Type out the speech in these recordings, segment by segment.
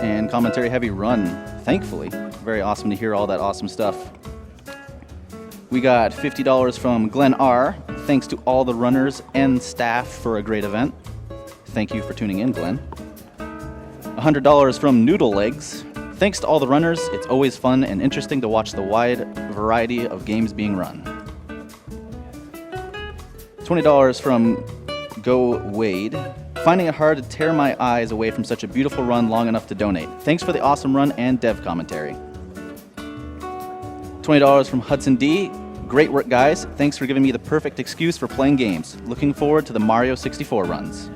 and commentary heavy run, thankfully. Very awesome to hear all that awesome stuff. We got $50 from Glenn R. Thanks to all the runners and staff for a great event. Thank you for tuning in, Glenn. $100 from Noodle Legs. Thanks to all the runners, it's always fun and interesting to watch the wide variety of games being run. $20 from Go Wade. Finding it hard to tear my eyes away from such a beautiful run long enough to donate. Thanks for the awesome run and dev commentary. $20 from Hudson D. Great work, guys. Thanks for giving me the perfect excuse for playing games. Looking forward to the Mario 64 runs.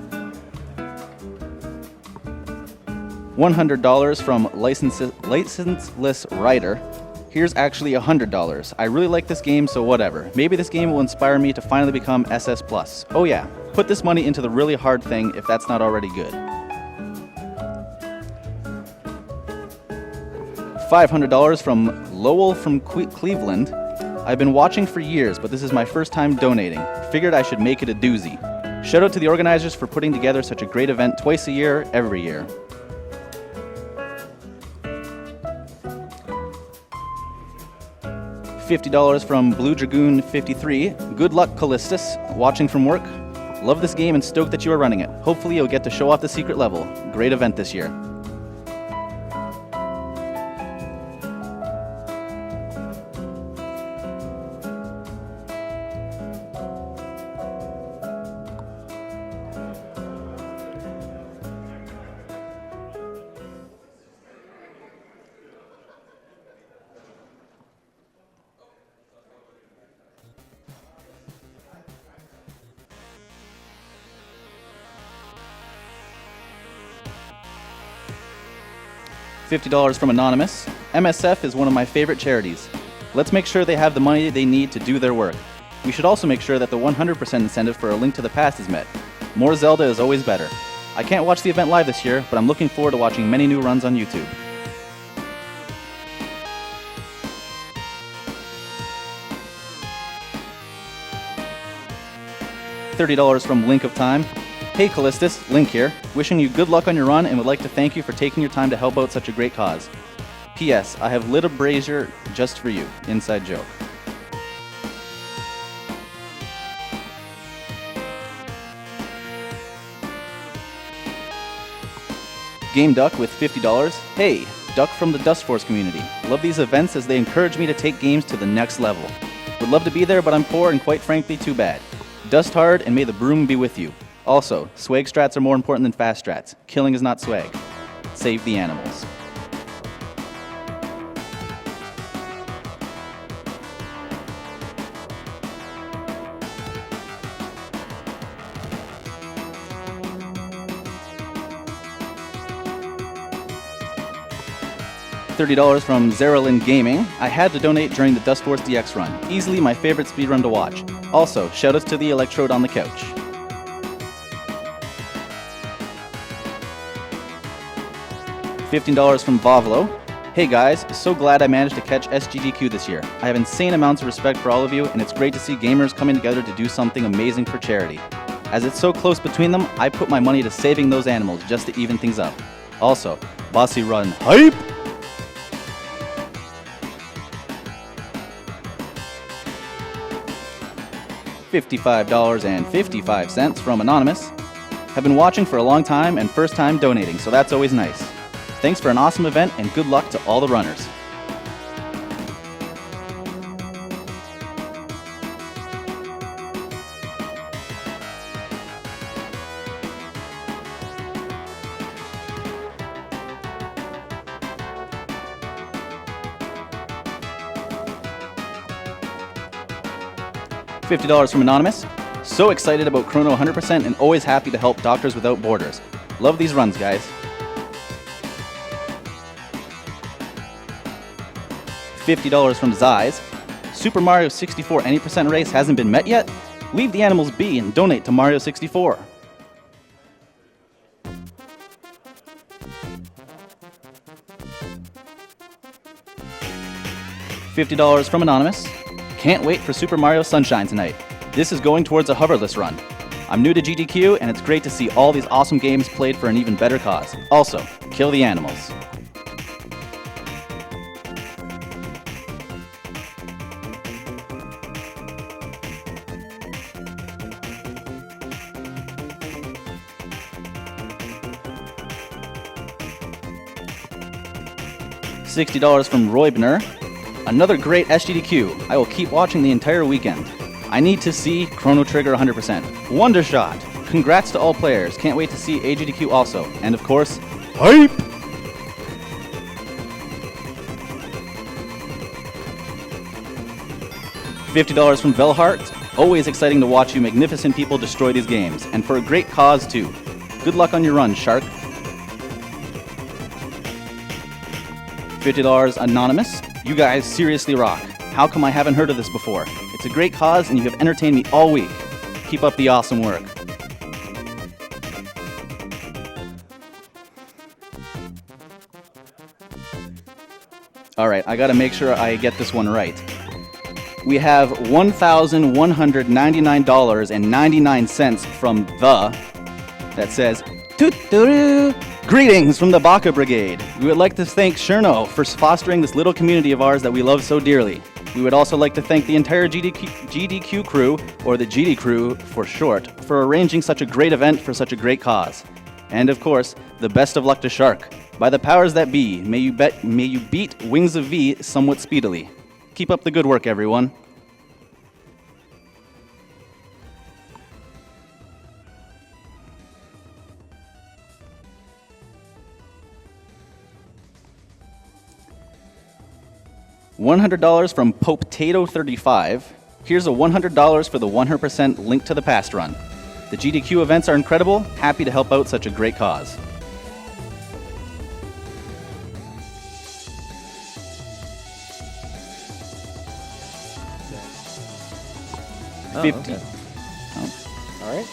$100 from Licenseless Rider. Here's actually $100. I really like this game, so whatever. Maybe this game will inspire me to finally become SS+. Oh yeah, put this money into the really hard thing if that's not already good. $500 from Lowell from Cleveland. I've been watching for years, but this is my first time donating. Figured I should make it a doozy. Shout out to the organizers for putting together such a great event twice a year, every year. $50 from Blue Dragoon 53. Good luck, Callistus. Watching from work. Love this game and stoked that you are running it. Hopefully you'll get to show off the secret level. Great event this year. $50 from Anonymous. MSF is one of my favorite charities. Let's make sure they have the money they need to do their work. We should also make sure that the 100% incentive for A Link to the Past is met. More Zelda is always better. I can't watch the event live this year, but I'm looking forward to watching many new runs on YouTube. $30 from Link of Time. Hey Callistus, Link here. Wishing you good luck on your run and would like to thank you for taking your time to help out such a great cause. P.S. I have lit a brazier just for you. Inside joke. Game Duck with $50. Hey, Duck from the Dust Force community. Love these events as they encourage me to take games to the next level. Would love to be there, but I'm poor and quite frankly too bad. Dust hard and may the broom be with you. Also, swag strats are more important than fast strats. Killing is not swag. Save the animals. $30 from Zeralin Gaming. I had to donate during the Dust Force DX run. Easily my favorite speedrun to watch. Also, shoutouts to the Electrode on the couch. $15 from Vavlo. Hey guys, so glad I managed to catch SGDQ this year. I have insane amounts of respect for all of you, and it's great to see gamers coming together to do something amazing for charity. As it's so close between them, I put my money to saving those animals just to even things up. Also, Bossy Run hype! $55.55 from Anonymous. Have been watching for a long time and first time donating, so that's always nice. Thanks for an awesome event and good luck to all the runners. $50 from Anonymous. So excited about Chrono 100% and always happy to help Doctors Without Borders. Love these runs, guys. $50 from Zeiss. Super Mario 64 any percent race hasn't been met yet? Leave the animals be and donate to Mario 64. $50 from Anonymous. Can't wait for Super Mario Sunshine tonight. This is going towards a hoverless run. I'm new to GDQ and it's great to see all these awesome games played for an even better cause. Also, kill the animals. $60 from Roybner. Another great SGDQ. I will keep watching the entire weekend. I need to see Chrono Trigger 100%. Wonder Shot. Congrats to all players. Can't wait to see AGDQ also. And of course, hype! $50 from Velhart. Always exciting to watch you magnificent people destroy these games. And for a great cause too. Good luck on your run, Shark. $50 Anonymous. You guys seriously rock. How come I haven't heard of this before? It's a great cause and you have entertained me all week. Keep up the awesome work. Alright, I gotta make sure I get this one right. We have $1,199.99 from that says, "Toot-toot-oo. Greetings from the Baka Brigade. We would like to thank Cherno for fostering this little community of ours that we love so dearly. We would also like to thank the entire GDQ crew, or the GD crew for short, for arranging such a great event for such a great cause. And of course, the best of luck to Shark. By the powers that be, may you beat Wings of V somewhat speedily. Keep up the good work, everyone." $100 from Potato35. Here's a $100 for the 100% Link to the Past run. The GDQ events are incredible. Happy to help out such a great cause. Oh, 50. Okay. Oh. All right.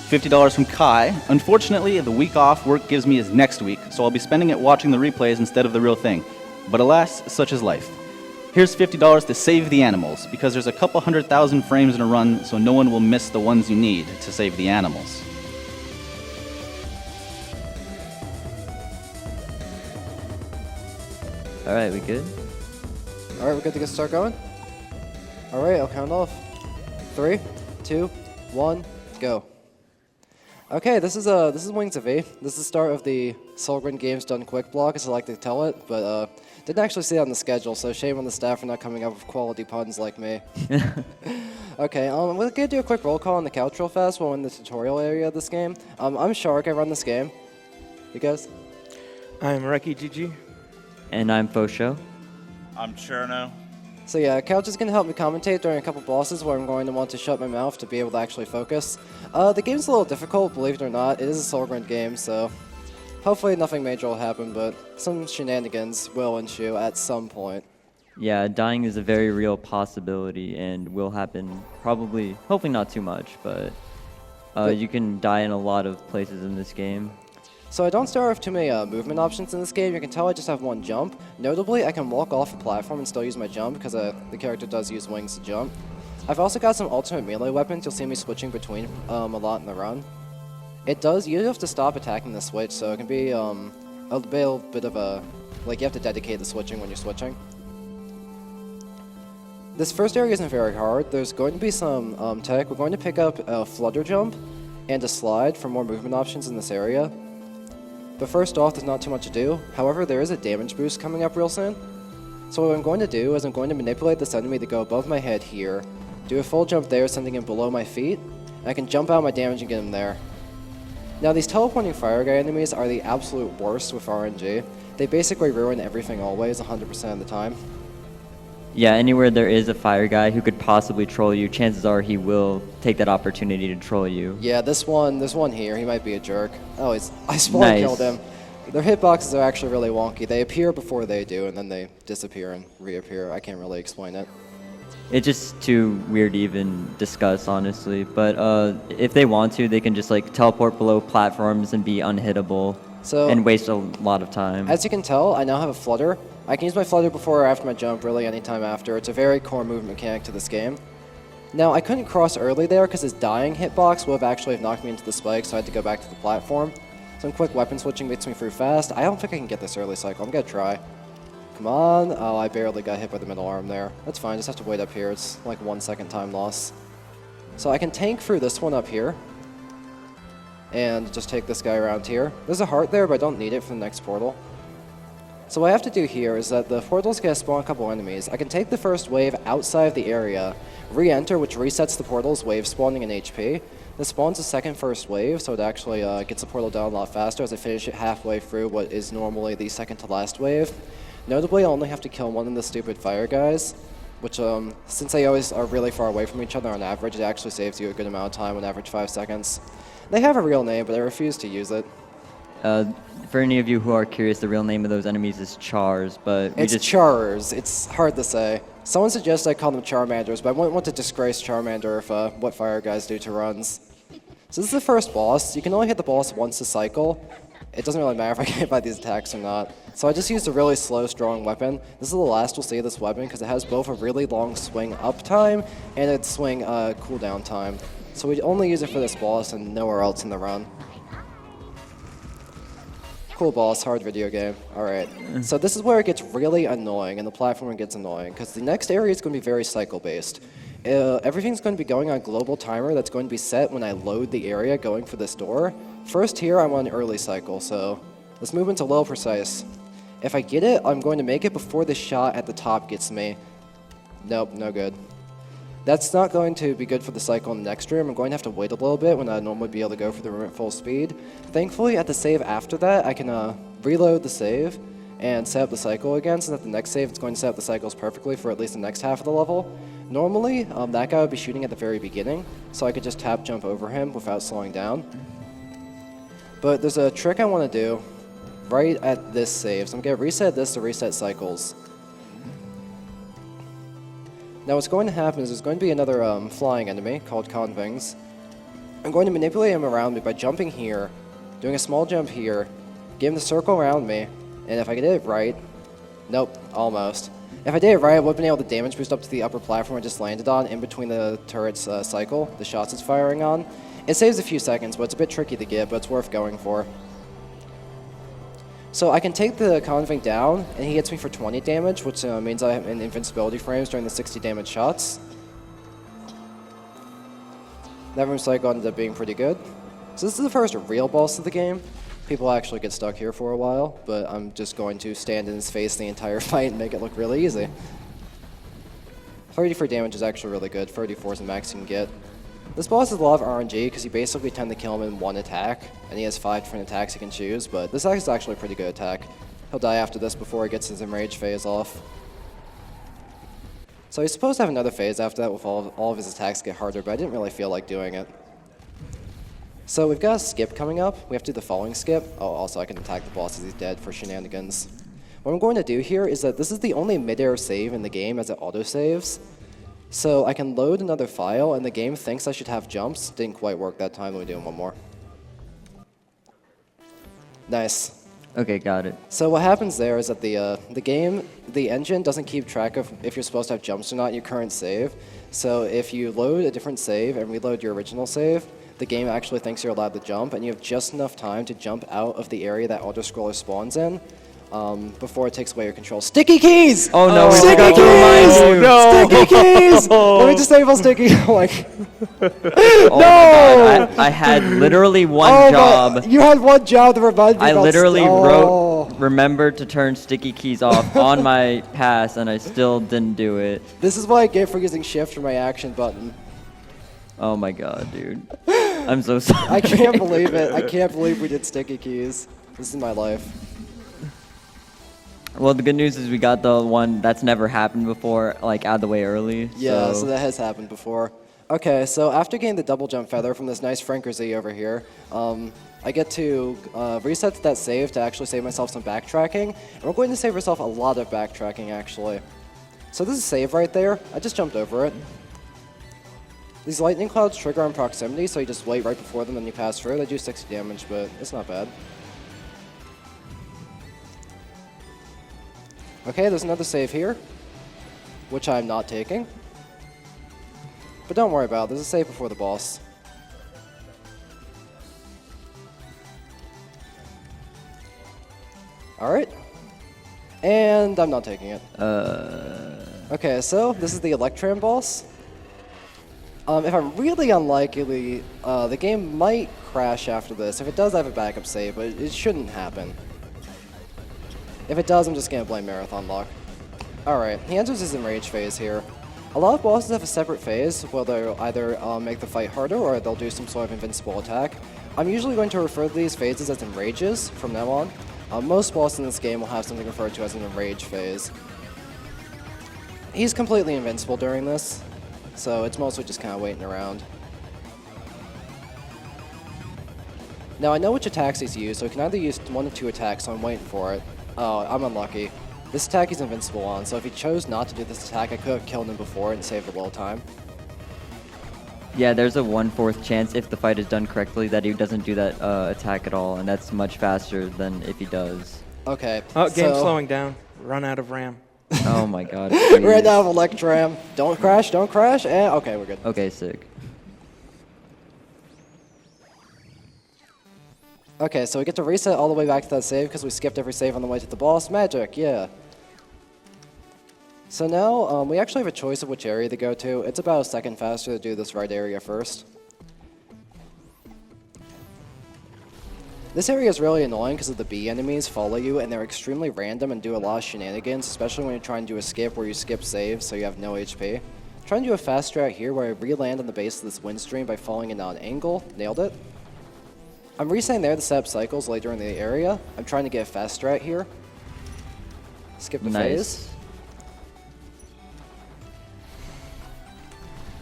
$50 from Kai. Unfortunately, the week off work gives me is next week, so I'll be spending it watching the replays instead of the real thing. But alas, such is life. Here's $50 to save the animals, because there's a couple 100,000 frames in a run, so no one will miss the ones you need to save the animals. All right, we good? All right, we're good to get start going? All right, I'll count off. 3, 2, 1, go. Okay, this is Wings of V. This is the start of the Solgren Games Done Quick block, as I like to tell it, but didn't actually see it on the schedule, so shame on the staff for not coming up with quality puns like me. Okay, we're gonna do a quick roll call on the couch real fast while we're in the tutorial area of this game. I'm Shark, I run this game. You guys? I'm Reki GG. And I'm Fosho. I'm Cherno. So yeah, Couch is going to help me commentate during a couple bosses where I'm going to want to shut my mouth to be able to actually focus. The game's a little difficult, believe it or not. It is a Solgren game, so hopefully nothing major will happen, but some shenanigans will ensue at some point. Yeah, dying is a very real possibility and will happen probably, hopefully not too much, but you can die in a lot of places in this game. So I don't start with too many movement options in this game. You can tell I just have one jump. Notably, I can walk off a platform and still use my jump because the character does use wings to jump. I've also got some ultimate melee weapons you'll see me switching between a lot in the run. It does, you have to stop attacking the switch, so it can be a bit of a, like you have to dedicate the switching when you're switching. This first area isn't very hard. There's going to be some tech. We're going to pick up a flutter jump and a slide for more movement options in this area. But first off, there's not too much to do. However, there is a damage boost coming up real soon. So what I'm going to do is I'm going to manipulate this enemy to go above my head here, do a full jump there, sending him below my feet, and I can jump out my damage and get him there. Now these teleporting fire guy enemies are the absolute worst with RNG. They basically ruin everything always, 100% of the time. Yeah, anywhere there is a fire guy who could possibly troll you, chances are he will take that opportunity to troll you. Yeah, this one here, he might be a jerk. Oh, I spawn killed him. Their hitboxes are actually really wonky. They appear before they do, and then they disappear and reappear. I can't really explain it. It's just too weird to even discuss, honestly. But if they want to, they can just like teleport below platforms and be unhittable and waste a lot of time. As you can tell, I now have a flutter. I can use my flutter before or after my jump, really anytime after. It's a very core movement mechanic to this game. Now, I couldn't cross early there because his dying hitbox would have actually knocked me into the spike, so I had to go back to the platform. Some quick weapon switching gets me through fast. I don't think I can get this early cycle. I'm going to try. Come on. Oh, I barely got hit by the middle arm there. That's fine. Just have to wait up here. It's like 1 second time loss. So I can tank through this one up here. And just take this guy around here. There's a heart there, but I don't need it for the next portal. So what I have to do here is that the portal's going to spawn a couple enemies. I can take the first wave outside of the area, re-enter, which resets the portal's wave spawning in HP. This spawns the second first wave, so it actually gets the portal down a lot faster as I finish it halfway through what is normally the second to last wave. Notably, I only have to kill one of the stupid fire guys, which since they always are really far away from each other on average, it actually saves you a good amount of time, on average 5 seconds. They have a real name, but I refuse to use it. For any of you who are curious, the real name of those enemies is Chars, but it's Chars. It's hard to say. Someone suggested I call them Charmanders, but I wouldn't want to disgrace Charmander if what fire guys do to runs. So this is the first boss. You can only hit the boss once a cycle. It doesn't really matter if I get hit by these attacks or not. So I just used a really slow, strong weapon. This is the last we'll see of this weapon because it has both a really long swing up time and a swing cooldown time. So we only use it for this boss and nowhere else in the run. Cool boss, hard video game. Alright. So this is where it gets really annoying and the platform gets annoying because the next area is going to be very cycle-based. Everything's going to be going on a global timer that's going to be set when I load the area going for this door. First here, I'm on an early cycle, so this movement's a little precise. If I get it, I'm going to make it before the shot at the top gets me. Nope, no good. That's not going to be good for the cycle in the next room. I'm going to have to wait a little bit when I'd normally be able to go for the room at full speed. Thankfully, at the save after that, I can reload the save and set up the cycle again, so that the next save is going to set up the cycles perfectly for at least the next half of the level. Normally, that guy would be shooting at the very beginning, so I could just tap jump over him without slowing down. But there's a trick I want to do right at this save, so I'm going to reset this to reset cycles. Now what's going to happen is there's going to be another flying enemy called Convings. I'm going to manipulate him around me by jumping here, doing a small jump here, get him to circle around me, and if I get it right, nope, almost. If I did it right, I would have been able to damage boost up to the upper platform I just landed on in between the turret's cycle, the shots it's firing on. It saves a few seconds, but it's a bit tricky to get, but it's worth going for. So I can take the Conving down, and he hits me for 20 damage, which means I have an invincibility frames during the 60 damage shots. That room cycle ended up being pretty good. So this is the first real boss of the game. People actually get stuck here for a while, but I'm just going to stand in his face the entire fight and make it look really easy. 34 damage is actually really good. 34 is the max you can get. This boss has a lot of RNG because you basically tend to kill him in one attack, and he has 5 different attacks he can choose, but this is actually a pretty good attack. He'll die after this before he gets his enrage phase off. So he's supposed to have another phase after that with all of his attacks get harder, but I didn't really feel like doing it. So we've got a skip coming up. We have to do the following skip. Oh, also I can attack the boss as he's dead for shenanigans. What I'm going to do here is that this is the only mid-air save in the game as it auto-saves. So I can load another file, and the game thinks I should have jumps. Didn't quite work that time. Let me do one more. Nice. Okay, got it. So what happens there is that the engine doesn't keep track of if you're supposed to have jumps or not in your current save. So if you load a different save and reload your original save, the game actually thinks you're allowed to jump, and you have just enough time to jump out of the area that auto-scroller spawns in before it takes away your control. Sticky keys! Oh no, we sticky forgot to remind keys! you. No. Sticky keys! Let me disable sticky. Like, Oh my God, I had literally one job. You had one job to remind me I about literally wrote, remember to turn sticky keys off on my pass, and I still didn't do it. This is what I get for using shift for my action button. Oh my God, dude. I'm so sorry. I can't believe it. I can't believe we did sticky keys. This is my life. Well, the good news is we got the one that's never happened before, like, out of the way early. Yeah, so that has happened before. Okay, so after getting the double jump feather from this nice Franker-Z over here, I get to reset that save to actually save myself some backtracking. And we're going to save ourselves a lot of backtracking, actually. So this is save right there. I just jumped over it. These lightning clouds trigger on proximity, so you just wait right before them and you pass through. They do 60 damage, but it's not bad. Okay, there's another save here, which I'm not taking. But don't worry about it, there's a save before the boss. Alright. And I'm not taking it. Okay, so this is the Electram boss. If I'm really unlikely, the game might crash after this. If it does, I have a backup save, but it shouldn't happen. If it does, I'm just going to blame Marathon Luck. Alright, he enters his Enrage phase here. A lot of bosses have a separate phase, where they'll either make the fight harder or they'll do some sort of invincible attack. I'm usually going to refer to these phases as Enrages from now on. Most bosses in this game will have something referred to as an Enrage phase. He's completely invincible during this, so it's mostly just kind of waiting around. Now I know which attacks he's used, so he can either use 1 or 2 attacks, so I'm waiting for it. Oh, I'm unlucky. This attack he's invincible on, so if he chose not to do this attack, I could have killed him before and saved a little time. Yeah, there's a 1/4 chance if the fight is done correctly that he doesn't do that attack at all, and that's much faster than if he does. Okay. Oh, game's slowing down. Run out of RAM. Oh my god. We're out of Electram. Don't crash, don't crash. And okay, we're good. Okay, sick. Okay, so we get to reset all the way back to that save because we skipped every save on the way to the boss. Magic, yeah. So now, we actually have a choice of which area to go to. It's about a second faster to do this right area first. This area is really annoying because of the bee enemies follow you and they're extremely random and do a lot of shenanigans, especially when you're trying to do a skip where you skip saves so you have no HP. Trying to do a fast strat here where I re-land on the base of this wind stream by falling in on an angle. Nailed it. I'm resetting there to set up cycles later in the area. I'm trying to get a fast strat here. Skip the phase.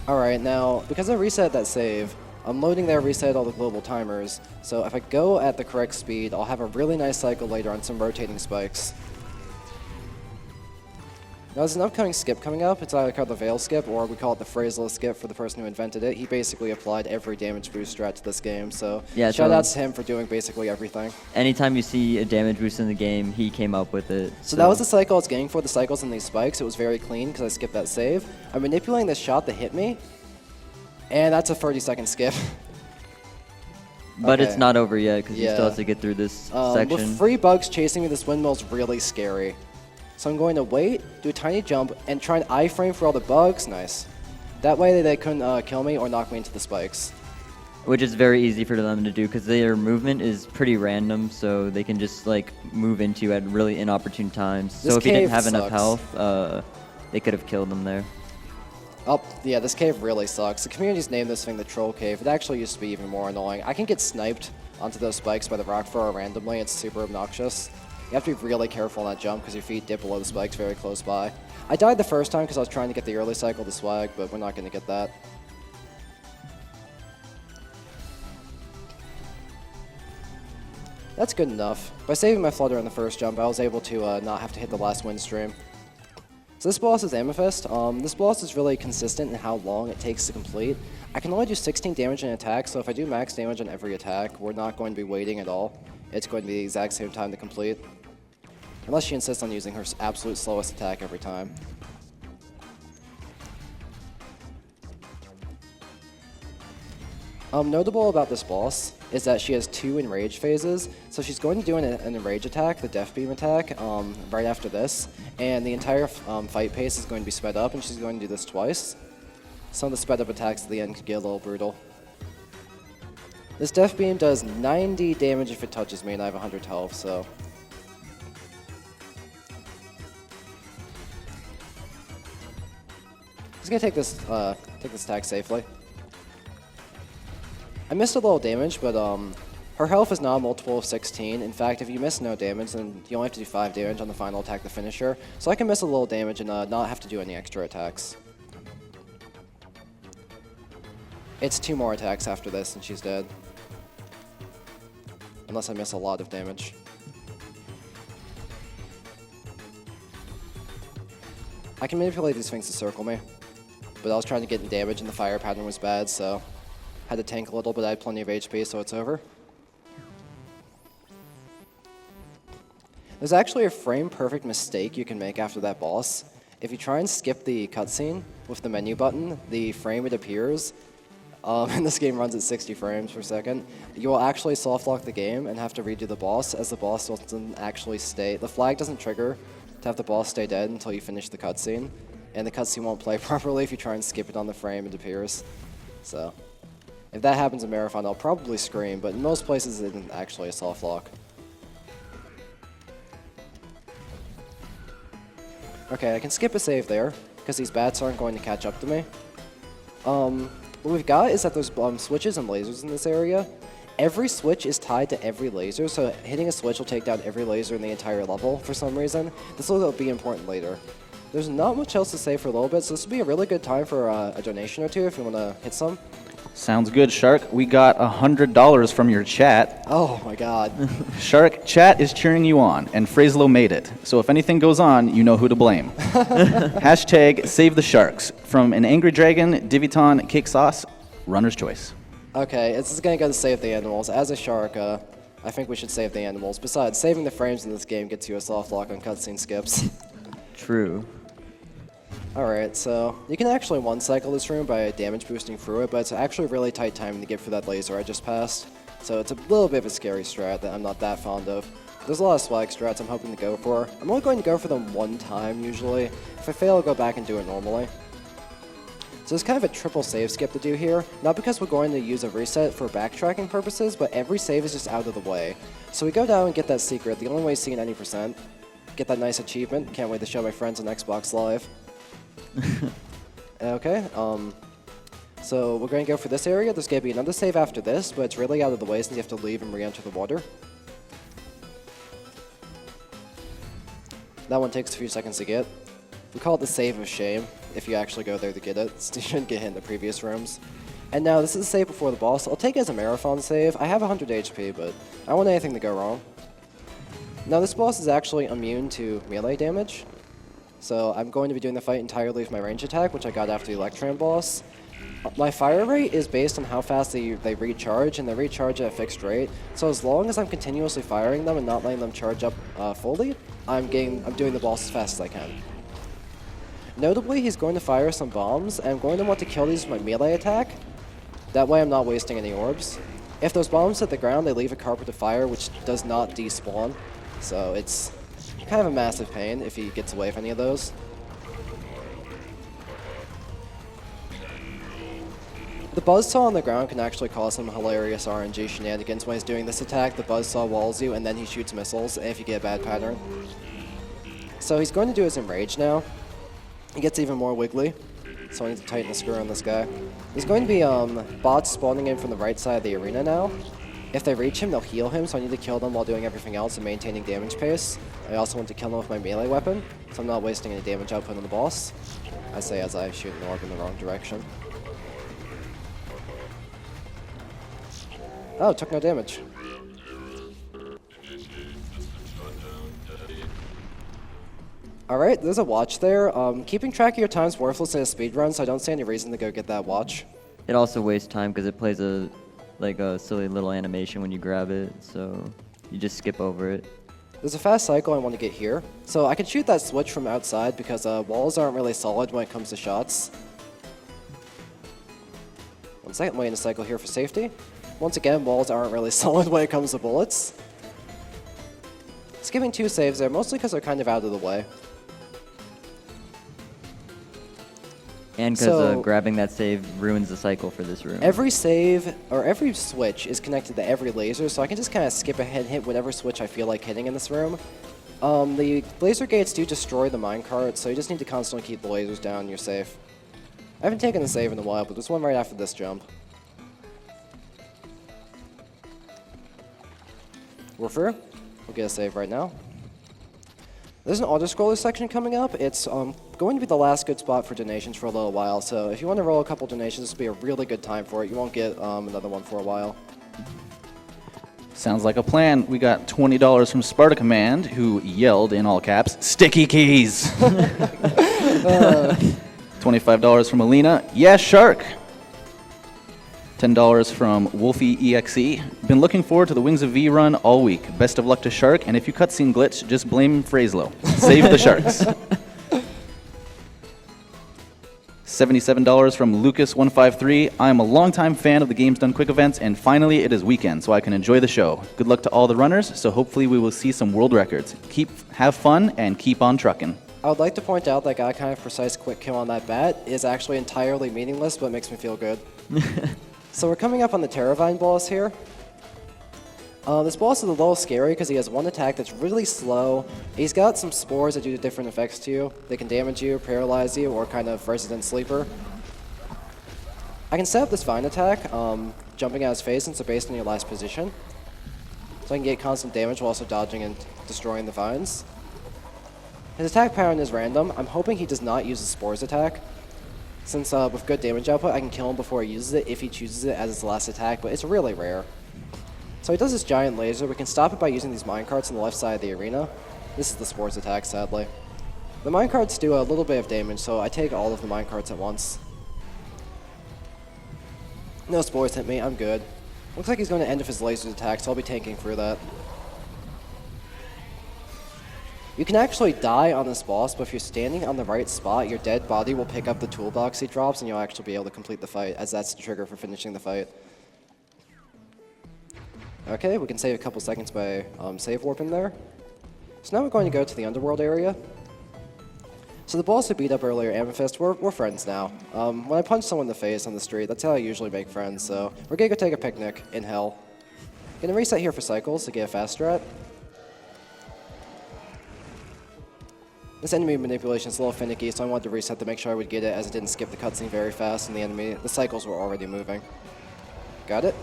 Alright, now, because I reset that save, I'm loading there, reset all the global timers, so if I go at the correct speed, I'll have a really nice cycle later on some rotating spikes. Now there's an upcoming skip coming up. It's either called the Veil skip, or we call it the Phraseless skip for the person who invented it. He basically applied every damage boost strat to this game, so yeah, shout out to him for doing basically everything. Anytime you see a damage boost in the game, he came up with it. So that was the cycle I was getting for the cycles in these spikes. It was very clean because I skipped that save. I'm manipulating this shot that hit me, and that's a 30-second skip. But it's not over yet because you still have to get through this section. With 3 bugs chasing me, this windmill's really scary. So I'm going to wait, do a tiny jump, and try an iframe for all the bugs. Nice. That way they couldn't kill me or knock me into the spikes. Which is very easy for them to do because their movement is pretty random, so they can just like move into at really inopportune times. So if he didn't have enough health, they could have killed him there. Oh, yeah, this cave really sucks. The community's named this thing the Troll Cave. It actually used to be even more annoying. I can get sniped onto those spikes by the rock thrower randomly. It's super obnoxious. You have to be really careful on that jump because your feet dip below the spikes very close by. I died the first time because I was trying to get the early cycle to swag, but we're not going to get that. That's good enough. By saving my flutter in the first jump, I was able to not have to hit the last wind stream. So this boss is Amethyst. This boss is really consistent in how long it takes to complete. I can only do 16 damage in an attack, so if I do max damage on every attack, we're not going to be waiting at all. It's going to be the exact same time to complete. Unless she insists on using her absolute slowest attack every time. Notable about this boss is that she has 2 enrage phases. So she's going to do an enrage attack, the Death Beam attack, right after this. And the entire fight pace is going to be sped up, and she's going to do this twice. Some of the sped up attacks at the end could get a little brutal. This Death Beam does 90 damage if it touches me, and I have 100 health, so... I'm just gonna take this attack safely. I missed a little damage, but her health is not a multiple of 16. In fact, if you miss no damage, then you only have to do 5 damage on the final attack to finish her. So I can miss a little damage and not have to do any extra attacks. It's 2 more attacks after this, and she's dead. Unless I miss a lot of damage. I can manipulate these things to circle me, but I was trying to get in damage and the fire pattern was bad, so had to tank a little, but I had plenty of HP, so it's over. There's actually a frame-perfect mistake you can make after that boss. If you try and skip the cutscene, with the menu button, the frame it appears, and this game runs at 60 frames per second, you will actually soft lock the game and have to redo the boss, as the boss doesn't actually stay. The flag doesn't trigger to have the boss stay dead until you finish the cutscene, and the cutscene won't play properly if you try and skip it on the frame it appears. So, if that happens in Marathon, I'll probably scream, but in most places it isn't actually a soft lock. Okay, I can skip a save there, because these bats aren't going to catch up to me. What we've got is that there's switches and lasers in this area. Every switch is tied to every laser, so hitting a switch will take down every laser in the entire level for some reason. This will be important later. There's not much else to say for a little bit, so this would be a really good time for a donation or two if you want to hit some. Sounds good, Shark. We got $100 from your chat. Oh my god. Shark, chat is cheering you on, and Phraselow made it. So if anything goes on, you know who to blame. Hashtag save the sharks. From an angry dragon, Diviton, Cake Sauce, runner's choice. Okay, this is going to go to save the animals. As a shark, I think we should save the animals. Besides, saving the frames in this game gets you a soft lock on cutscene skips. True. Alright, so you can actually one-cycle this room by damage boosting through it, but it's actually really tight timing to get for that laser I just passed. So it's a little bit of a scary strat that I'm not that fond of. There's a lot of swag strats I'm hoping to go for. I'm only going to go for them one time usually. If I fail, I'll go back and do it normally. So there's kind of a triple save skip to do here, not because we're going to use a reset for backtracking purposes, but every save is just out of the way. So we go down and get that secret, the only way to see an any %, get that nice achievement. Can't wait to show my friends on Xbox Live. Okay, so we're going to go for this area. There's going to be another save after this, but it's really out of the way since you have to leave and re-enter the water. That one takes a few seconds to get. We call it the save of shame if you actually go there to get it. You shouldn't get hit in the previous rooms. And now this is a save before the boss. I'll take it as a marathon save. I have 100 HP, but I don't want anything to go wrong. Now this boss is actually immune to melee damage. So I'm going to be doing the fight entirely with my range attack, which I got after the Electron boss. My fire rate is based on how fast they recharge, and they recharge at a fixed rate. So as long as I'm continuously firing them and not letting them charge up fully, I'm doing the boss as fast as I can. Notably, he's going to fire some bombs, and I'm going to want to kill these with my melee attack. That way I'm not wasting any orbs. If those bombs hit the ground, they leave a carpet of fire, which does not despawn. So it's kind of a massive pain if he gets away with any of those. The buzzsaw on the ground can actually cause some hilarious RNG shenanigans when he's doing this attack. The buzzsaw walls you and then he shoots missiles if you get a bad pattern. So he's going to do his enrage now. He gets even more wiggly, so I need to tighten the screw on this guy. There's going to be bots spawning in from the right side of the arena now. If they reach him, they'll heal him, so I need to kill them while doing everything else and maintaining damage pace. I also want to kill them with my melee weapon, so I'm not wasting any damage output on the boss. I say as I shoot an orb in the wrong direction. Oh, took no damage. Alright, there's a watch there. Keeping track of your time is worthless in a speedrun, so I don't see any reason to go get that watch. It also wastes time because it plays a silly little animation when you grab it, so you just skip over it. There's a fast cycle I want to get here. So I can shoot that switch from outside because walls aren't really solid when it comes to shots. 1 second, waiting to cycle here for safety. Once again, walls aren't really solid when it comes to bullets. Skipping 2 saves there, mostly because they're kind of out of the way. And because grabbing that save ruins the cycle for this room. Every save, or every switch is connected to every laser, so I can just kind of skip ahead and hit whatever switch I feel like hitting in this room. The laser gates do destroy the minecart, so you just need to constantly keep the lasers down and you're safe. I haven't taken a save in a while, but there's one right after this jump. We're through. We'll get a save right now. There's an auto-scroller section coming up. It's going to be the last good spot for donations for a little while, so if you want to roll a couple donations, this will be a really good time for it. You won't get another one for a while. Sounds like a plan. We got $20 from Sparta Command, who yelled in all caps, "Sticky keys!" $25 from Alina, "Yeah, Shark!" $10 from Wolfie EXE. Been looking forward to the Wings of V run all week. Best of luck to Shark, and if you cutscene glitch, just blame Phraselow. Save the Sharks. $77 from Lucas153. I'm a longtime fan of the Games Done Quick events, and finally it is weekend, so I can enjoy the show. Good luck to all the runners, so hopefully we will see some world records. Have fun, and keep on trucking. I would like to point out that guy kind of precise quick kill on that bat is actually entirely meaningless, but makes me feel good. So we're coming up on the Terravine boss here. This boss is a little scary because he has one attack that's really slow. He's got some spores that do different effects to you. They can damage you, paralyze you, or kind of resident sleeper. I can set up this vine attack, jumping at his face since they're based on your last position. So I can get constant damage while also dodging and destroying the vines. His attack pattern is random. I'm hoping he does not use the spores attack. Since with good damage output, I can kill him before he uses it if he chooses it as his last attack, but it's really rare. So he does this giant laser. We can stop it by using these minecarts on the left side of the arena. This is the spores attack, sadly. The minecarts do a little bit of damage, so I take all of the minecarts at once. No spores hit me, I'm good. Looks like he's going to end of his laser attack, so I'll be tanking through that. You can actually die on this boss, but if you're standing on the right spot, your dead body will pick up the toolbox he drops, and you'll actually be able to complete the fight, as that's the trigger for finishing the fight. Okay, we can save a couple seconds by save warping there. So now we're going to go to the underworld area. So the boss who beat up earlier, Amethyst, we're friends now. When I punch someone in the face on the street, that's how I usually make friends, so we're gonna go take a picnic in hell. Gonna reset here for cycles to get a fast strat. This enemy manipulation is a little finicky, so I wanted to reset to make sure I would get it as it didn't skip the cutscene very fast and the cycles were already moving. Got it?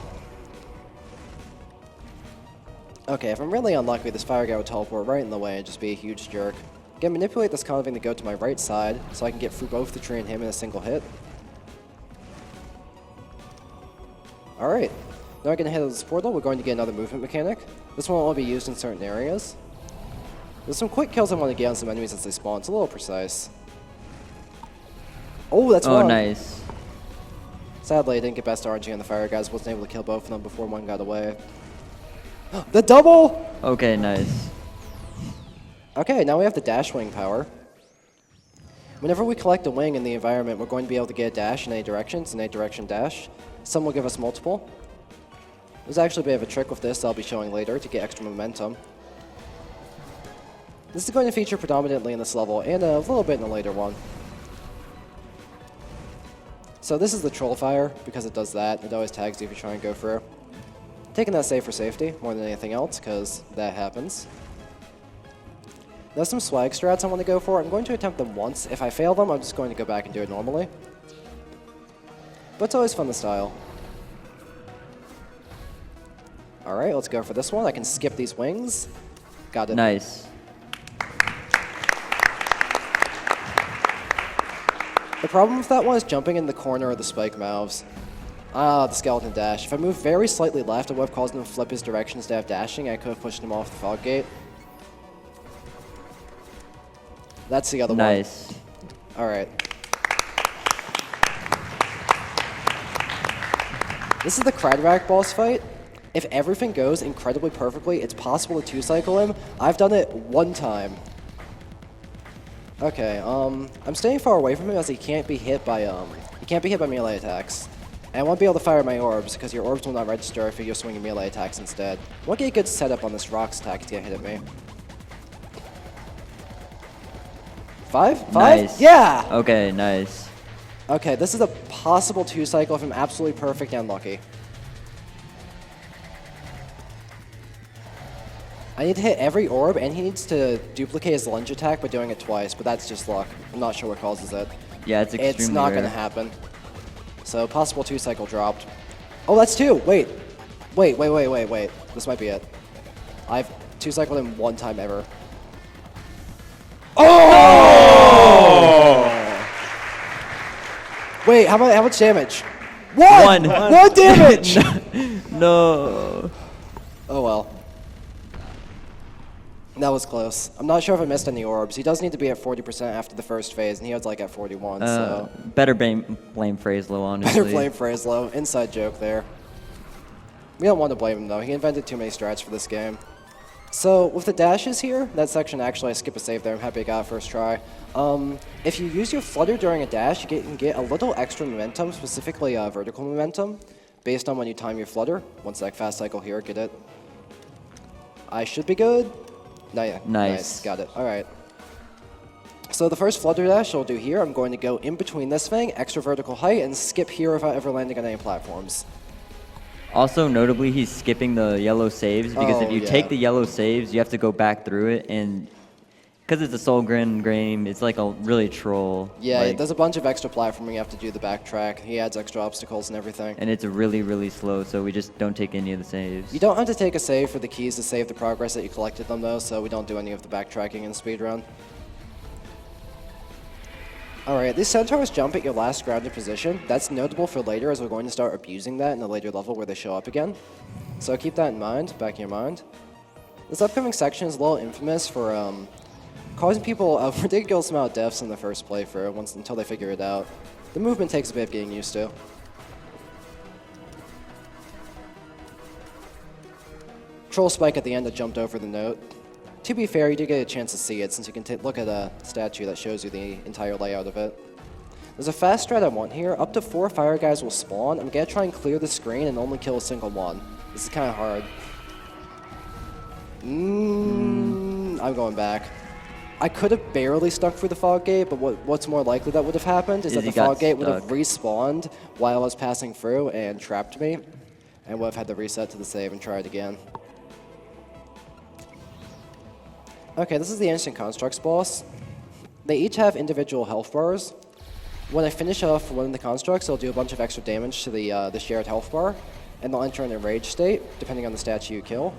Okay, if I'm really unlucky, this fire guy would teleport right in the way and just be a huge jerk. Again, manipulate this conving to go to my right side so I can get through both the tree and him in a single hit. Alright, now we're going to head to this portal. We're going to get another movement mechanic. This one will only be used in certain areas. There's some quick kills I want to get on some enemies as they spawn. It's a little precise. Oh, that's one. Oh, nice. Sadly, I didn't get best RNG on the fire guys. Wasn't able to kill both of them before one got away. The double! Okay, nice. Okay, now we have the dash wing power. Whenever we collect a wing in the environment, we're going to be able to get a dash in any direction. It's an 8-direction dash. Some will give us multiple. There's actually a bit of a trick with this that I'll be showing later to get extra momentum. This is going to feature predominantly in this level and a little bit in the later one. So this is the troll fire because it does that. It always tags you if you try and go through. Taking that save for safety more than anything else because that happens. There's some swag strats I want to go for. I'm going to attempt them once. If I fail them, I'm just going to go back and do it normally. But it's always fun to style. Alright, let's go for this one. I can skip these wings. Got it. Nice. The problem with that one is jumping in the corner of the spike mouths. Ah, the skeleton dash. If I moved very slightly left, it would have caused him to flip his direction instead of dashing. I could have pushed him off the fog gate. That's the other one. Nice. Alright. This is the Cradrack boss fight. If everything goes incredibly perfectly, it's possible to 2-cycle him. I've done it one time. Okay, I'm staying far away from him as he can't be hit by melee attacks. And I won't be able to fire my orbs because your orbs will not register if you're swinging melee attacks instead. I want to get a good setup on this rocks attack to get hit at me. 5? Nice. Yeah! Okay, nice. Okay, this is a possible 2-cycle if I'm absolutely perfect and lucky. I need to hit every orb, and he needs to duplicate his lunge attack by doing it twice, but that's just luck. I'm not sure what causes it. Yeah, it's extremely It's not rare. going to happen. So, possible 2-cycle dropped. Oh, that's 2! Wait. Wait. This might be it. I've 2-cycled him one time ever. Oh! Wait, how much damage? One damage! No. Oh well. That was close. I'm not sure if I missed any orbs. He does need to be at 40% after the first phase, and he was like at 41, so... Better blame phrase low, honestly. Better blame phrase low. Inside joke there. We don't want to blame him, though. He invented too many strats for this game. So with the dashes here, that section actually I skip a save there. I'm happy I got it first try. If you use your flutter during a dash, you can get a little extra momentum, specifically vertical momentum, based on when you time your flutter. One sec, fast cycle here, get it. I should be good. No, yeah. Nice. Got it. All right. So the first flutter dash I'll do here, I'm going to go in between this thing, extra vertical height, and skip here without ever landing on any platforms. Also, notably, he's skipping the yellow saves because if you take the yellow saves, you have to go back through it, and because it's a Solgren game, it's like a really troll. Yeah, like, there's a bunch of extra platforming you have to do the backtrack. He adds extra obstacles and everything. and it's really, really slow, so we just don't take any of the saves. You don't have to take a save for the keys to save the progress that you collected them, though, so we don't do any of the backtracking in speedrun. Alright, these centaurs jump at your last grounded position. That's notable for later, as we're going to start abusing that in a later level where they show up again. So keep that in mind, back in your mind. This upcoming section is a little infamous for causing people a ridiculous amount of deaths in the first playthrough until they figure it out. The movement takes a bit of getting used to. Troll spike at the end that jumped over the note. To be fair, you do get a chance to see it since you can look at a statue that shows you the entire layout of it. There's a fast strat I want here. Up to 4 fire guys will spawn. I'm going to try and clear the screen and only kill a single one. This is kind of hard. I'm going back. I could have barely stuck through the fog gate, but what's more likely that would have happened is that the fog gate would have respawned while I was passing through and trapped me, and would have had to reset to the save and try it again. Okay, this is the Ancient Constructs boss. They each have individual health bars. When I finish off one of the constructs, they'll do a bunch of extra damage to the shared health bar, and they'll enter an enraged state, depending on the statue you kill.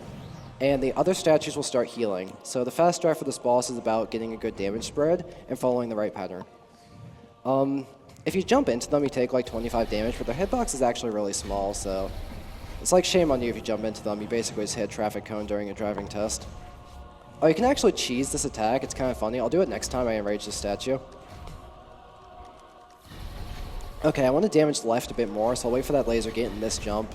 And the other statues will start healing. So the fast strat for this boss is about getting a good damage spread and following the right pattern. If you jump into them, you take like 25 damage, but their hitbox is actually really small, so it's like shame on you if you jump into them. You basically just hit a traffic cone during a driving test. Oh, you can actually cheese this attack. It's kind of funny. I'll do it next time I enrage the statue. Okay, I want to damage left a bit more, so I'll wait for that laser gate and this jump.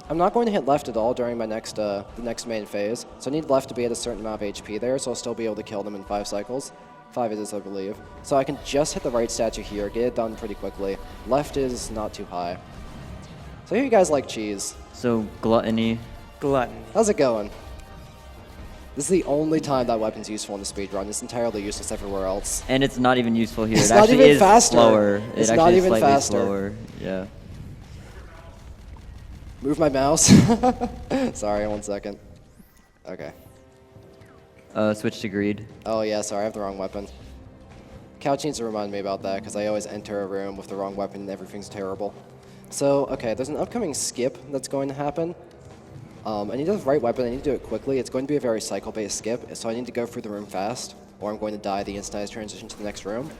I'm not going to hit left at all during my the next main phase, so I need left to be at a certain amount of HP there, so I'll still be able to kill them in 5 cycles. 5 it is, I believe. So I can just hit the right statue here, get it done pretty quickly. Left is not too high. So I hear you guys like cheese. So, gluttony. Glutton. How's it going? This is the only time that weapon's useful in the speedrun. It's entirely useless everywhere else. And it's not even useful here. It's it not actually even is faster. slower. It's it not actually even is slightly faster. slower. Yeah. Move my mouse. Sorry, 1 second. Okay. Switch to greed. Oh yeah, sorry, I have the wrong weapon. Couch needs to remind me about that, because I always enter a room with the wrong weapon and everything's terrible. So, okay, there's an upcoming skip that's going to happen. I need the right weapon, I need to do it quickly. It's going to be a very cycle-based skip, so I need to go through the room fast, or I'm going to die the instant I transition to the next room.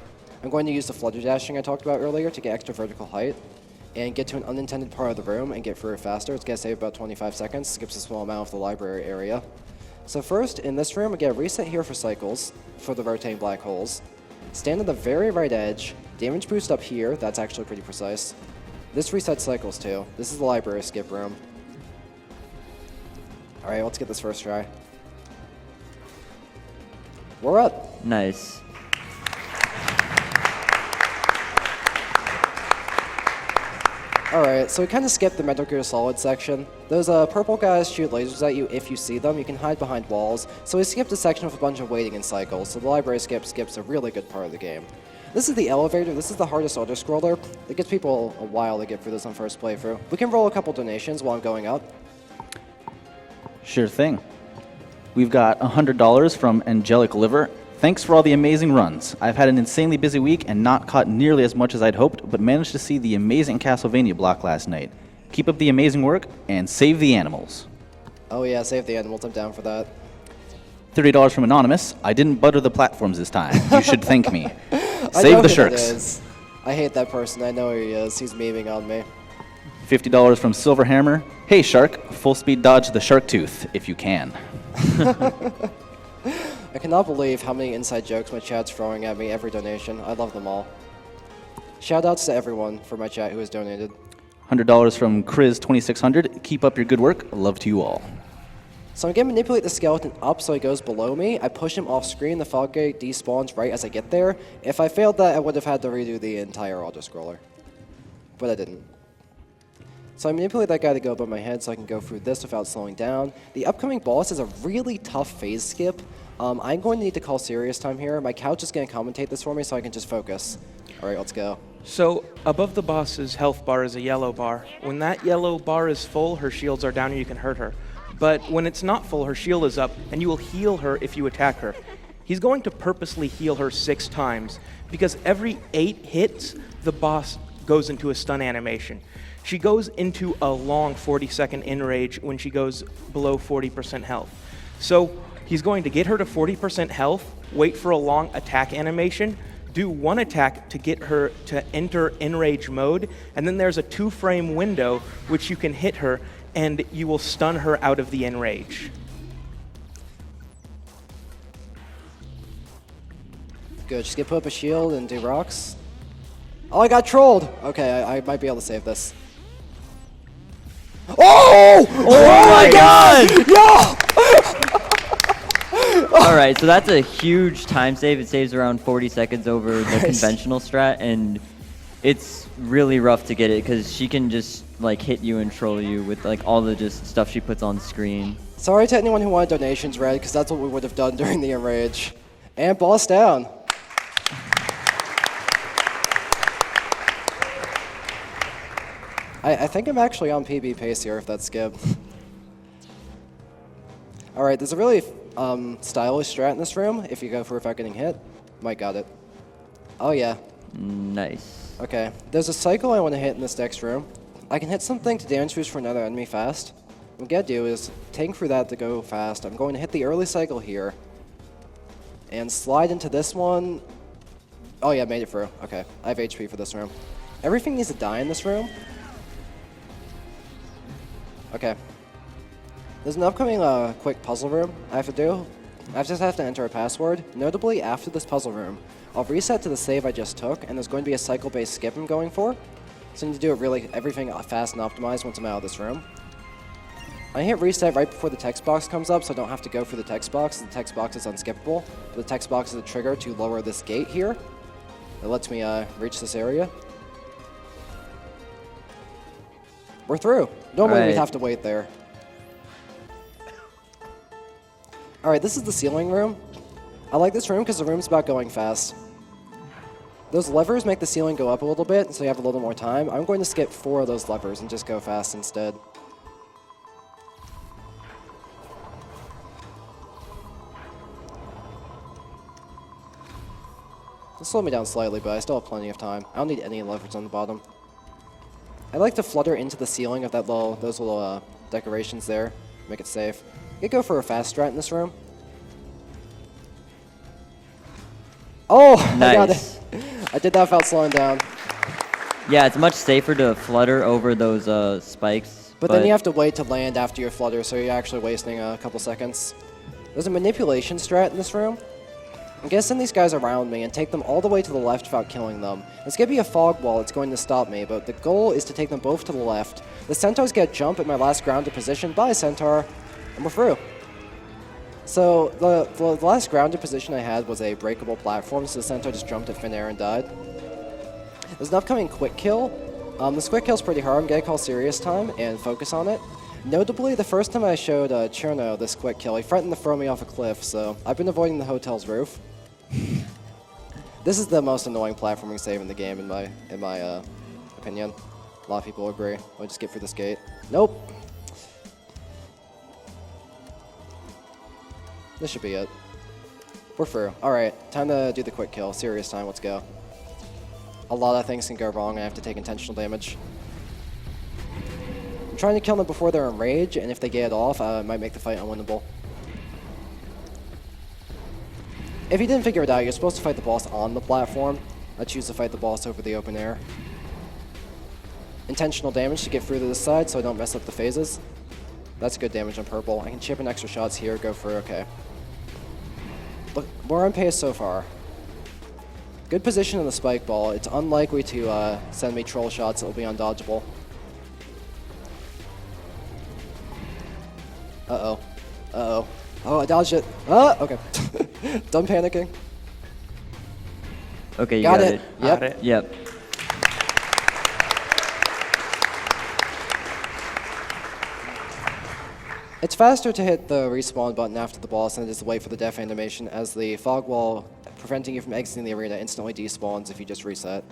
I'm going to use the flutter dashing I talked about earlier to get extra vertical height, and get to an unintended part of the room and get through it faster. It's going to save about 25 seconds, skips a small amount of the library area. So first, in this room, I get a reset here for cycles, for the rotating black holes. Stand on the very right edge, damage boost up here, that's actually pretty precise. This resets cycles too. This is the library skip room. Alright, let's get this first try. We're up. Nice. Alright, so we kind of skipped the Metal Gear Solid section. Those purple guys shoot lasers at you if you see them. You can hide behind walls. So we skipped a section with a bunch of waiting in cycles, so the library skips a really good part of the game. This is the elevator. This is the hardest auto-scroller. It gets people a while to get through this on first playthrough. We can roll a couple donations while I'm going up. Sure thing. We've got $100 from Angelic Liver. Thanks for all the amazing runs. I've had an insanely busy week and not caught nearly as much as I'd hoped, but managed to see the amazing Castlevania block last night. Keep up the amazing work and save the animals. Oh yeah, save the animals. I'm down for that. $30 from Anonymous. I didn't butter the platforms this time. You should thank me. I know Save the who that Sharks. is. I hate that person. I know who he is. He's memeing on me. $50 from Silverhammer. Hey Shark, full speed dodge the shark tooth if you can. I cannot believe how many inside jokes my chat's throwing at me every donation. I love them all. Shoutouts to everyone for my chat who has donated. $100 from Chris2600. Keep up your good work. Love to you all. So I'm going to manipulate the skeleton up so he goes below me. I push him off screen. The fog gate despawns right as I get there. If I failed that, I would have had to redo the entire auto-scroller. But I didn't. So I manipulate that guy to go above my head so I can go through this without slowing down. The upcoming boss is a really tough phase skip. I'm going to need to call serious time here. My couch is going to commentate this for me so I can just focus. All right, let's go. So above the boss's health bar is a yellow bar. When that yellow bar is full, her shields are down and you can hurt her. But when it's not full, her shield is up, and you will heal her if you attack her. He's going to purposely heal her 6 times, because every 8 hits, the boss goes into a stun animation. She goes into a long 40-second enrage when she goes below 40% health. So he's going to get her to 40% health, wait for a long attack animation, do 1 attack to get her to enter enrage mode, and then there's a 2-frame window which you can hit her, and you will stun her out of the enrage. Good, just get put up a shield and do rocks. Oh, I got trolled! Okay, I might be able to save this. Oh! Oh my god! No! Alright, so that's a huge time save. It saves around 40 seconds over the conventional strat, and it's really rough to get it because she can just like hit you and troll you with like all the just stuff she puts on screen. Sorry to anyone who wanted donations, Red, because that's what we would have done during the enrage. And boss down. I think I'm actually on PB pace here if that's skip. Alright, there's a really stylish strat in this room if you go for without getting hit. Might got it. Oh yeah. Nice. Okay, there's a cycle I want to hit in this next room. I can hit something to damage boost for another enemy fast. What I'm going to do is tank for that to go fast. I'm going to hit the early cycle here. And slide into this one. Oh yeah, made it through. Okay, I have HP for this room. Everything needs to die in this room. Okay. There's an upcoming quick puzzle room I have to do. I just have to enter a password. Notably, after this puzzle room, I'll reset to the save I just took, and there's going to be a cycle-based skip I'm going for. So I need to do it really everything fast and optimized once I'm out of this room. I hit reset right before the text box comes up, so I don't have to go for the text box. The text box is unskippable. The text box is a trigger to lower this gate here. It lets me reach this area. We're through. Normally we'd have to wait there. Alright, this is the ceiling room. I like this room because the room's about going fast. Those levers make the ceiling go up a little bit, so you have a little more time. I'm going to skip 4 of those levers and just go fast instead. It'll slow me down slightly, but I still have plenty of time. I don't need any levers on the bottom. I like to flutter into the ceiling of that those little decorations there, make it safe. You go for a fast strat in this room. Oh, nice. I got it. I did that without slowing down. Yeah, it's much safer to flutter over those spikes. But then you have to wait to land after your flutter, so you're actually wasting a couple seconds. There's a manipulation strat in this room. I'm going to send these guys around me and take them all the way to the left without killing them. There's going to be a fog wall that's going to stop me, but the goal is to take them both to the left. The centaurs get a jump at my last grounded position by a centaur, and we're through. So the last grounded position I had was a breakable platform, so the centaur just jumped at thin air and died. There's an upcoming quick kill. This quick kill's pretty hard. I'm going to call serious time and focus on it. Notably, the first time I showed Cherno this quick kill, he threatened to throw me off a cliff, so I've been avoiding the hotel's roof. This is the most annoying platforming save in the game, in my opinion. A lot of people agree. I'll just get through this gate. Nope. This should be it. We're through. Alright, time to do the quick kill. Serious time, let's go. A lot of things can go wrong, I have to take intentional damage. I'm trying to kill them before they're in rage, and if they get it off, it might make the fight unwinnable. If you didn't figure it out, you're supposed to fight the boss on the platform. I choose to fight the boss over the open air. Intentional damage to get through to this side so I don't mess up the phases. That's good damage on purple. I can chip in extra shots here, go for okay. Look, we're on pace so far. Good position on the spike ball. It's unlikely to send me troll shots that will be undodgeable. Uh-oh. Uh-oh. Oh, I dodged it. Ah, okay. Done panicking. Okay, you Got got it. it. Yep. Got it. Yep. It's faster to hit the respawn button after the boss than it is to wait for the death animation, as the fog wall preventing you from exiting the arena instantly despawns if you just reset.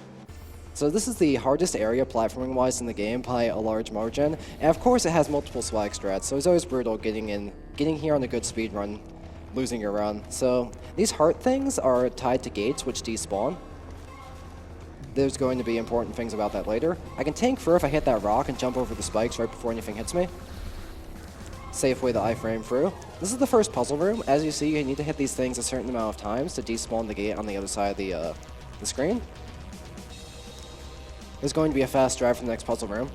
So this is the hardest area platforming-wise in the game by a large margin, and of course it has multiple swag strats, so it's always brutal getting here on a good speed run, losing your run. So these heart things are tied to gates which despawn. There's going to be important things about that later. I can tank through if I hit that rock and jump over the spikes right before anything hits me. Safely the iframe through. This is the first puzzle room. As you see, you need to hit these things a certain amount of times to despawn the gate on the other side of the screen. There's going to be a fast drive for the next puzzle room.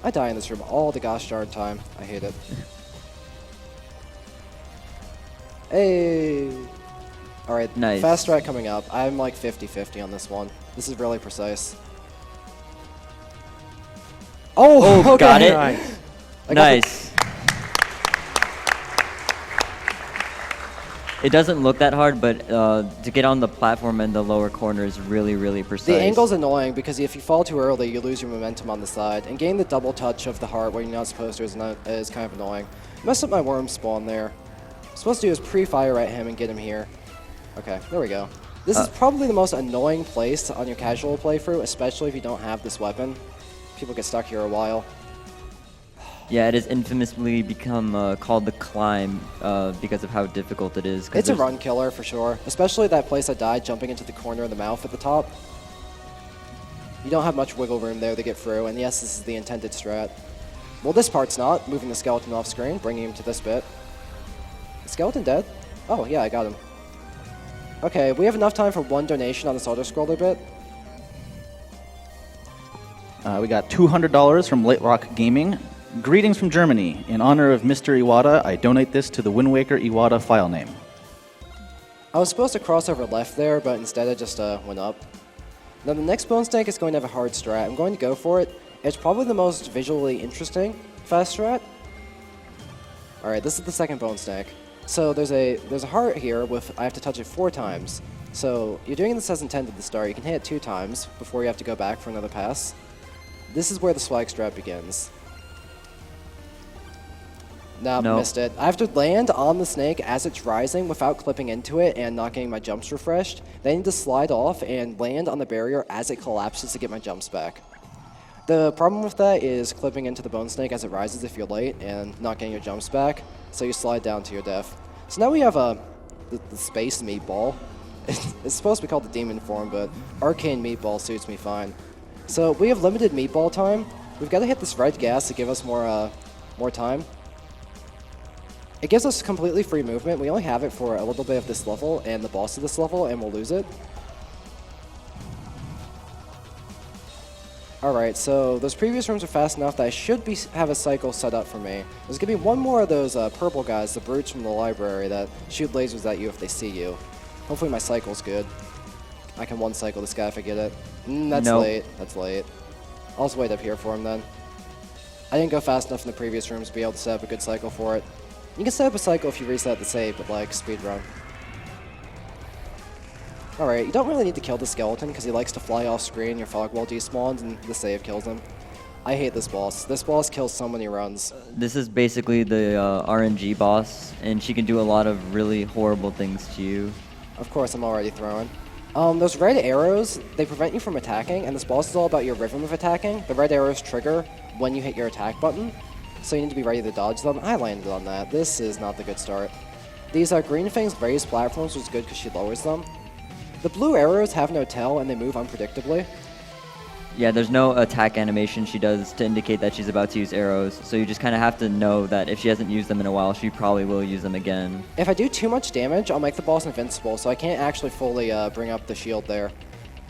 I die in this room all the gosh darn time. I hate it. Hey! Alright, Nice. fast strat coming up. I'm like 50-50 on this one. This is really precise. Oh, okay. got it. Nice. I got Nice. It doesn't look that hard, but to get on the platform in the lower corner is really, really precise. The angle's annoying because if you fall too early, you lose your momentum on the side. And getting the double touch of the heart where you're not supposed to is kind of annoying. Messed up my worm spawn there. What I'm supposed to do is pre-fire at him and get him here. Okay, there we go. This is probably the most annoying place on your casual playthrough, especially if you don't have this weapon. People get stuck here a while. Yeah, it has infamously become called the climb because of how difficult it is. 'cause It's a there's- run killer for sure, especially that place I died jumping into the corner of the mouth at the top. You don't have much wiggle room there to get through, and yes, this is the intended strat. Well, this part's not, moving the skeleton off screen, bringing him to this bit. Is skeleton dead? Oh, yeah, I got him. Okay, we have enough time for one donation on this auto-scroller bit. We got $200 from Late Rock Gaming. Greetings from Germany. In honor of Mr. Iwata, I donate this to the Wind Waker Iwata file name. I was supposed to cross over left there, but instead I just went up. Now the next bone snake is going to have a hard strat. I'm going to go for it. It's probably the most visually interesting fast strat. Alright, this is the second bone snake. So there's a heart here with I have to touch it 4 times. So you're doing this as intended at the start. You can hit it 2 times before you have to go back for another pass. This is where the swag strat begins. Nope, Nope. missed it. I have to land on the snake as it's rising without clipping into it and not getting my jumps refreshed. Then I need to slide off and land on the barrier as it collapses to get my jumps back. The problem with that is clipping into the bone snake as it rises if you're late and not getting your jumps back, so you slide down to your death. So now we have the space meatball. It's supposed to be called the demon form, but arcane meatball suits me fine. So we have limited meatball time. We've got to hit this red gas to give us more time. It gives us completely free movement. We only have it for a little bit of this level and the boss of this level, and we'll lose it. Alright, so those previous rooms are fast enough that I should have a cycle set up for me. There's going to be one more of those purple guys, the brutes from the library, that shoot lasers at you if they see you. Hopefully my cycle's good. I can one-cycle this guy if I get it. That's Nope. late. That's late. I'll just wait up here for him then. I didn't go fast enough in the previous rooms to be able to set up a good cycle for it. You can set up a cycle if you reset the save, but like speedrun. Alright, you don't really need to kill the skeleton because he likes to fly off screen, your fog wall despawns, and the save kills him. I hate this boss. This boss kills so many runs. This is basically the RNG boss, and she can do a lot of really horrible things to you. Of course, I'm already throwing. Those red arrows, they prevent you from attacking, and this boss is all about your rhythm of attacking. The red arrows trigger when you hit your attack button, so you need to be ready to dodge them. I landed on that. This is not the good start. These green things raise platforms, which is good because she lowers them. The blue arrows have no tail, and they move unpredictably. Yeah, there's no attack animation she does to indicate that she's about to use arrows, so you just kind of have to know that if she hasn't used them in a while, she probably will use them again. If I do too much damage, I'll make the boss invincible, so I can't actually fully bring up the shield there.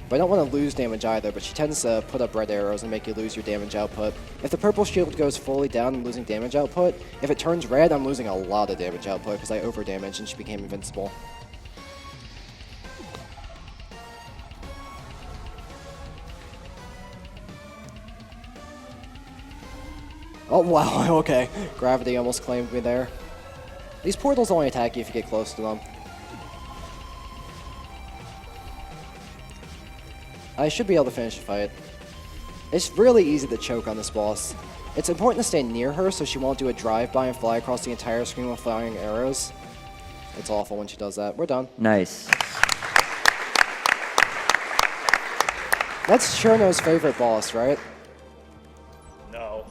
But I don't want to lose damage either, but she tends to put up red arrows and make you lose your damage output. If the purple shield goes fully down, I'm losing damage output. If it turns red, I'm losing a lot of damage output because I overdamaged and she became invincible. Oh wow, okay. Gravity almost claimed me there. These portals only attack you if you get close to them. I should be able to finish the fight. It's really easy to choke on this boss. It's important to stay near her so she won't do a drive-by and fly across the entire screen with firing arrows. It's awful when she does that. We're done. Nice. That's Cherno's favorite boss, right? No.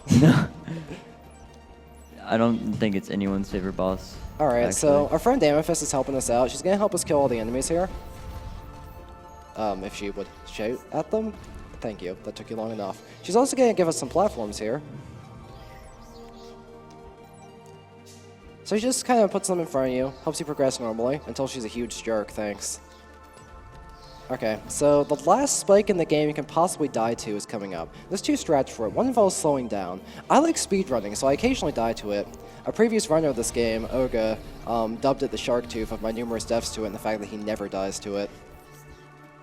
I don't think it's anyone's favorite boss. Alright, so our friend Amethyst is helping us out. She's going to help us kill all the enemies here. If she would shout at them. Thank you. That took you long enough. She's also going to give us some platforms here. So she just kind of puts them in front of you, helps you progress normally, until she's a huge jerk, thanks. Okay, so the last spike in the game you can possibly die to is coming up. There's two strats for it. One involves slowing down. I like speedrunning, so I occasionally die to it. A previous runner of this game, Oga, dubbed it the Shark Tooth of my numerous deaths to it and the fact that he never dies to it.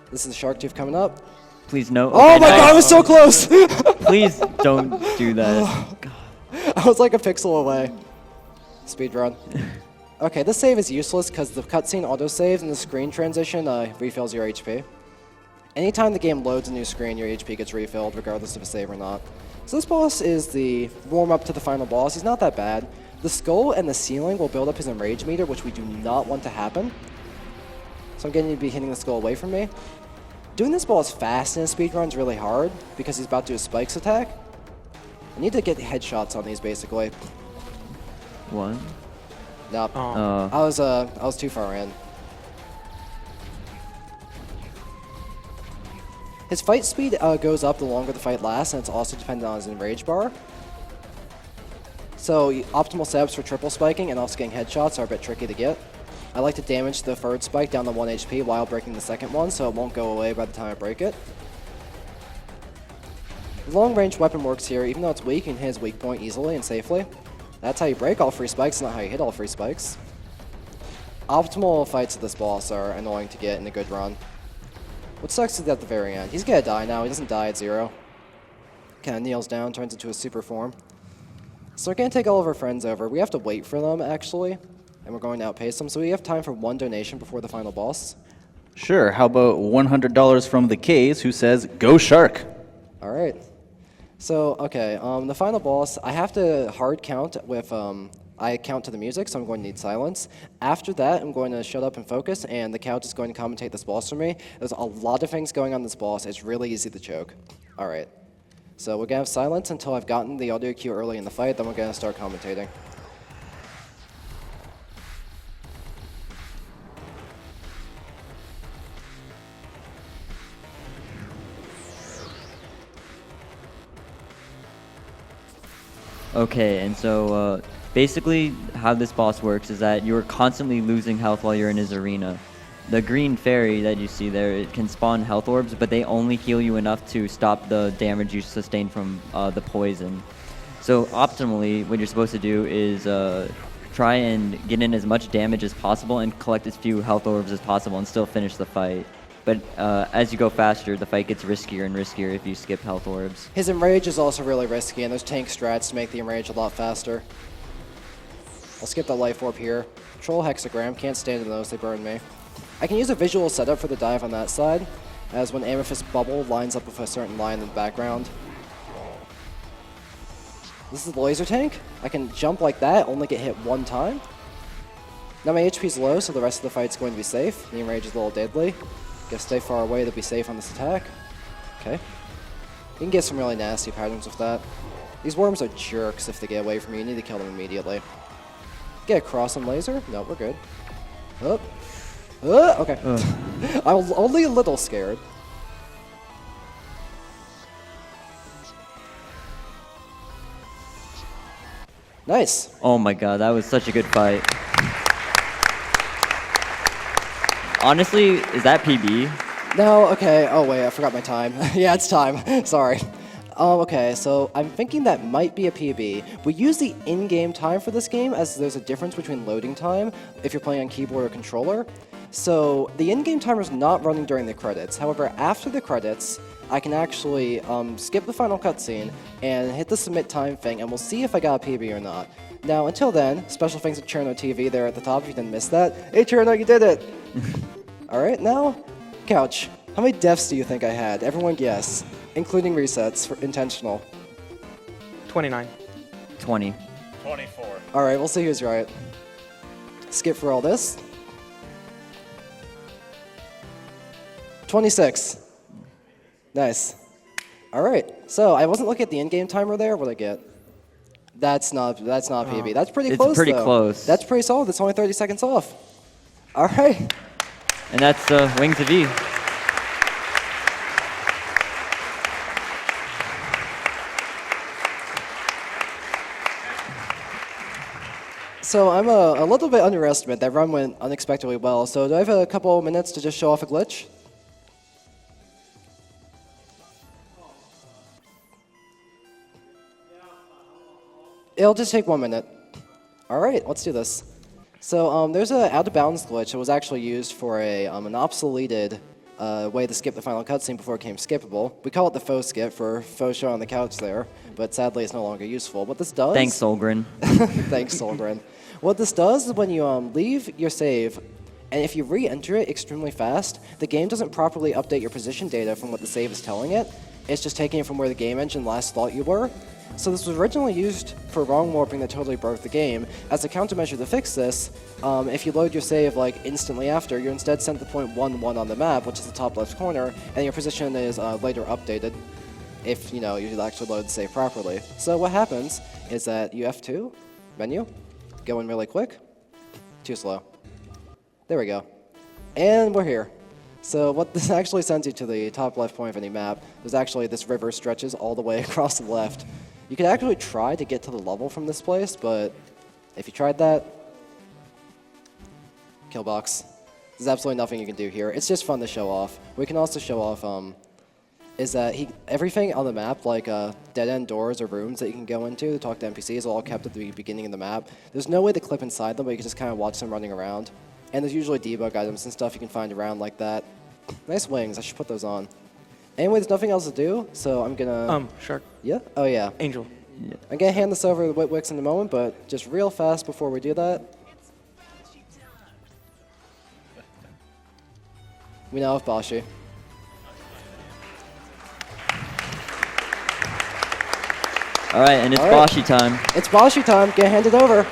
This is the Shark Tooth coming up. Please no. Oh Okay, my nice. god, I was so close! Please don't do that. God. I was like a pixel away. Speedrun. Okay, this save is useless because the cutscene autosaves and the screen transition refills your HP. Anytime the game loads a new screen, your HP gets refilled, regardless of a save or not. So this boss is the warm-up to the final boss. He's not that bad. The skull and the ceiling will build up his enrage meter, which we do not want to happen. So I'm going to be hitting the skull away from me. Doing this boss fast in a speedrun is really hard because he's about to do a spikes attack. I need to get headshots on these, basically. One. Nope. Oh. I was too far in. His fight speed goes up the longer the fight lasts, and it's also dependent on his enrage bar. So optimal setups for triple spiking and also getting headshots are a bit tricky to get. I like to damage the third spike down to 1 HP while breaking the second one, so it won't go away by the time I break it. The long-range weapon works here. Even though it's weak, you can hit his weak point easily and safely. That's how you break all 3 spikes, not how you hit all 3 spikes. Optimal fights of this boss are annoying to get in a good run. What sucks is at the very end. He's gonna die now. He doesn't die at 0. Kinda kneels down, turns into a super form. So we're gonna take all of our friends over. We have to wait for them, actually. And we're going to outpace them. So we have time for 1 donation before the final boss. Sure, how about $100 from the K's who says, "Go Shark"? Alright. So, okay, the final boss, I have to hard count with, I count to the music, so I'm going to need silence. After that, I'm going to shut up and focus, and the couch is going to commentate this boss for me. There's a lot of things going on in this boss. It's really easy to choke. Alright. So we're going to have silence until I've gotten the audio cue early in the fight, then we're going to start commentating. Okay, and so basically how this boss works is that you're constantly losing health while you're in his arena. The green fairy that you see there, it can spawn health orbs, but they only heal you enough to stop the damage you sustain from the poison. So optimally, what you're supposed to do is try and get in as much damage as possible and collect as few health orbs as possible and still finish the fight. But as you go faster, the fight gets riskier and riskier if you skip health orbs. His enrage is also really risky, and there's tank strats to make the enrage a lot faster. I'll skip the life orb here. Troll hexagram, can't stand in those, they burn me. I can use a visual setup for the dive on that side, as when Amethyst Bubble lines up with a certain line in the background. This is the laser tank. I can jump like that, only get hit 1 time. Now my HP's low, so the rest of the fight's going to be safe. The enrage is a little deadly. Gotta stay far away to be safe on this attack. Okay. You can get some really nasty patterns with that. These worms are jerks if they get away from you. You need to kill them immediately. Get across on laser? No, we're good. Oh. Okay. I was only a little scared. Nice. Oh my god, that was such a good fight. Honestly, is that PB? No, okay. Oh, wait, I forgot my time. Yeah, it's time. Sorry. Okay, so I'm thinking that might be a PB. We use the in-game time for this game as there's a difference between loading time if you're playing on keyboard or controller. So the in-game timer is not running during the credits. However, after the credits, I can actually skip the final cutscene and hit the submit time thing, and we'll see if I got a PB or not. Now, until then, special thanks to Cherno TV there at the top if you didn't miss that. Hey, Cherno, you did it! All right, now, Couch. How many deaths do you think I had? Everyone guess, including resets for intentional. 29. 20. 24. All right, we'll see who's right. Skip for all this. 26. Nice. All right, so I wasn't looking at the in-game timer there. What'd I get? That's not PB. That's pretty It's close, pretty though. close. That's pretty solid. It's only 30 seconds off. All right. And that's Wings of E. So I'm a little bit underestimated. That run went unexpectedly well. So do I have a couple minutes to just show off a glitch? It'll just take 1 minute. All right, let's do this. So there's an out-of-bounds glitch that was actually used for an obsoleted way to skip the final cutscene before it became skippable. We call it the faux skip for faux show on the couch there, but sadly it's no longer useful. What this does... Thanks, Solgren. Thanks, Solgren. What this does is when you leave your save, and if you re-enter it extremely fast, the game doesn't properly update your position data from what the save is telling it. It's just taking it from where the game engine last thought you were. So this was originally used for wrong warping that totally broke the game. As a countermeasure to fix this, if you load your save like instantly after, you're instead sent to point 1-1 on the map, which is the top left corner, and your position is later updated if you actually load the save properly. So what happens is that you F2, menu, go in really quick, too slow. There we go. And we're here. So what this actually sends you to the top left point of any map, there's actually this river stretches all the way across the left. You could actually try to get to the level from this place, but if you tried that, kill box. There's absolutely nothing you can do here. It's just fun to show off. We can also show off is that everything on the map, like dead-end doors or rooms that you can go into to talk to NPCs, is all kept at the beginning of the map. There's no way to clip inside them, but you can just kind of watch them running around. And there's usually debug items and stuff you can find around like that. Nice wings. I should put those on. Anyway, there's nothing else to do, so I'm gonna... Shark. Yeah? Oh, yeah. Angel. Yeah. I'm gonna hand this over to Witwix in a moment, but just real fast before we do that. We now have Bashi. All right, and it's Bashi time. It's Bashi time. Gonna hand it over.